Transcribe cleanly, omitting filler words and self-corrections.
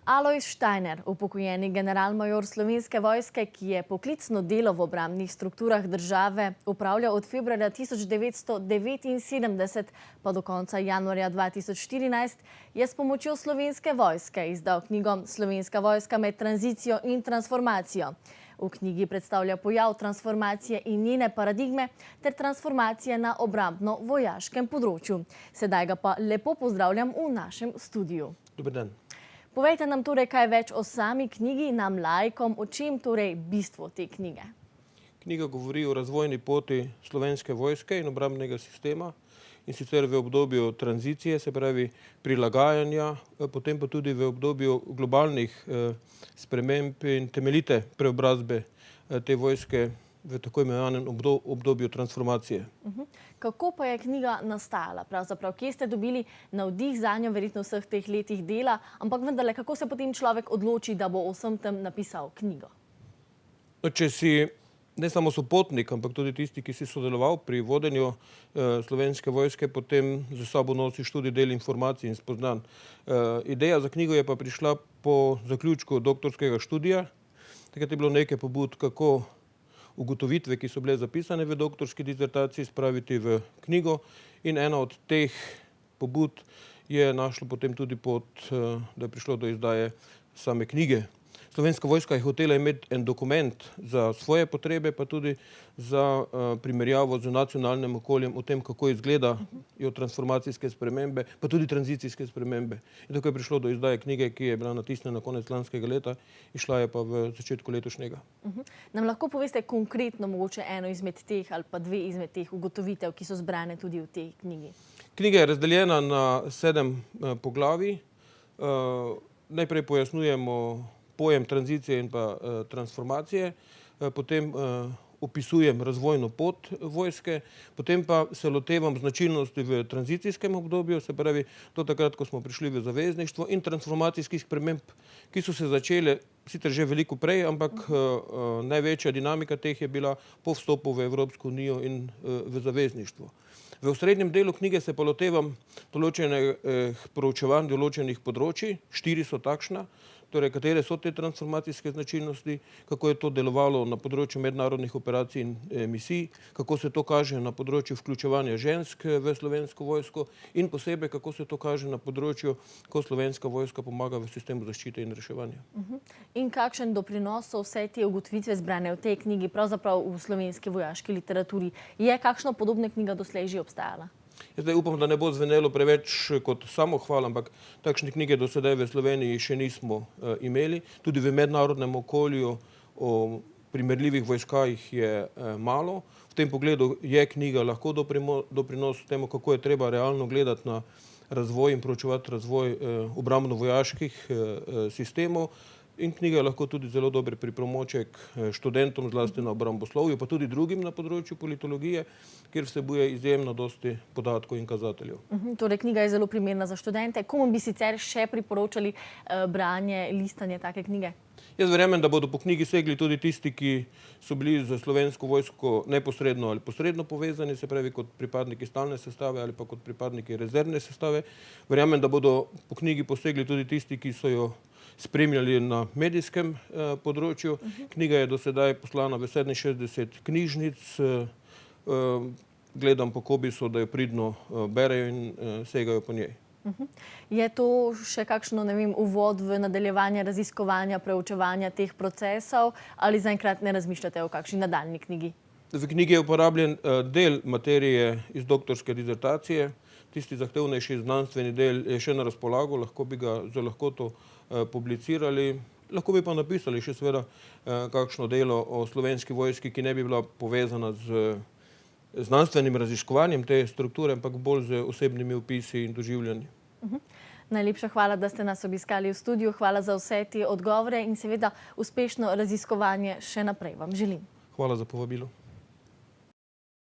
Alojz Štajner, upokojeni generalmajor Slovenske vojske, ki je poklicno delo v obrambnih strukturah države opravljal od februarja 1979 pa do konca januarja 2014, je s pomočjo Slovenske vojske izdal knjigo Slovenska vojska med tranzicijo in transformacijo. V knjigi predstavlja pojav transformacije in njene paradigme ter transformacije na obrambno-vojaškem področju. Sedaj ga pa lepo pozdravljam v našem studiu. Dober dan. Povejte nam torej kaj več o sami knjigi, nam laikom, o čem torej bistvo te knjige. Knjiga govori o razvojni poti Slovenske vojske in obrambnega sistema, in sicer v obdobju tranzicije, se pravi prilagajanja, potem pa tudi v obdobju globalnih sprememb in temeljite preobrazbe te vojske v tako imenovanem obdobju transformacije. Kako pa je knjiga nastajala? Pravzaprav, kje ste dobili navdih zanjo, verjetno vseh teh letih dela, ampak vendarle, kako se potem človek odloči, da bo o vsem tem napisal knjigo? Če si ne samo sopotnik, ampak tudi tisti, ki si sodeloval pri vodenju Slovenske vojske, potem za sabo nosiš tudi del informacij in spoznanj. Ideja za knjigo je pa prišla po zaključku doktorskega študija. Takrat je bilo nekaj pobud, kako ugotovitve, ki so bile zapisane v doktorski disertaciji, spraviti v knjigo, in ena od teh pobud je našla potem tudi pot, da je prišlo do izdaje same knjige. Slovenska vojska je hotela imeti en dokument za svoje potrebe, pa tudi za primerjavo z nacionalnim okoljem o tem, kako izgledajo transformacijske spremembe, pa tudi tranzicijske spremembe. In tako je prišlo do izdaje knjige, ki je bila natisnjena konec lanskega leta, izšla je pa v začetku letošnjega. Nam lahko poveste konkretno mogoče eno izmed teh ali pa dve izmed teh ugotovitev, ki so zbrane tudi v tej knjigi? Knjiga je razdeljena na 7 poglavij. Najprej pojasnjujemo pojem tranzicije in pa transformacije, potem opisujem razvojno pot vojske, potem pa se lotevam značilnosti v tranzicijskem obdobju, se pravi do takrat, ko smo prišli v zavezništvo, in transformacijskih sprememb, ki so se začele sicer že veliko prej, ampak največja dinamika teh je bila po vstopu v Evropsko unijo in v zavezništvo. V osrednjem delu knjige se pa lotevam določenih proučevanj določenih področij, 4 so takšna, torej katere so te transformacijske značilnosti, kako je to delovalo na področju mednarodnih operacij in misij, kako se to kaže na področju vključevanja žensk v Slovensko vojsko in posebej, kako se to kaže na področju, ko Slovenska vojska pomaga v sistemu zaščite in reševanja. In kakšen doprinos so vse te ugotovitve zbrane v tej knjigi, pravzaprav v slovenski vojaški literaturi? Je kakšna podobna knjiga doslej že obstajala? Jaz zdaj upam, da ne bo zvenelo preveč kot samohvala, ampak takšne knjige do sedaj v Sloveniji še nismo imeli. Tudi v mednarodnem okolju o primerljivih vojskah je malo. V tem pogledu je knjiga lahko doprinos temu, kako je treba realno gledati na razvoj in proučevati razvoj obrambno-vojaških sistemov. In knjiga je lahko tudi zelo dober pripomoček študentom, zlasti na obramboslovju, pa tudi drugim na področju politologije, kjer vsebuje izjemno dosti podatkov in kazateljev. Torej, knjiga je zelo primerna za študente. Komu bi sicer še priporočali branje, listanje take knjige? Jaz verjamem, da bodo po knjigi segli tudi tisti, ki so bili z Slovensko vojsko neposredno ali posredno povezani, se pravi kot pripadniki stalne sestave ali pa kot pripadniki rezervne sestave. Verjamem, da bodo po knjigi posegli tudi tisti, ki so jo spremljali na medijskem področju. Knjiga je do sedaj poslana v 67 knjižnic. Gledam po Cobisu, da jo pridno berejo in segajo po njej. Je to še kakšno, ne vem, uvod v nadaljevanje raziskovanja, preučevanja teh procesov, ali zaenkrat ne razmišljate o kakšni nadaljnji knjigi? V knjigi je uporabljen del materije iz doktorske disertacije. Tisti zahtevnejši znanstveni del je še na razpolago, lahko bi ga z lahkoto publicirali. Lahko bi pa napisali še seveda kakšno delo o Slovenski vojski, ki ne bi bila povezana z znanstvenim raziskovanjem te strukture, ampak bolj z osebnimi opisi in doživljanji. Najlepša hvala, da ste nas obiskali v studiu. Hvala za vse te odgovore in seveda uspešno raziskovanje še naprej vam želim. Hvala za povabilo.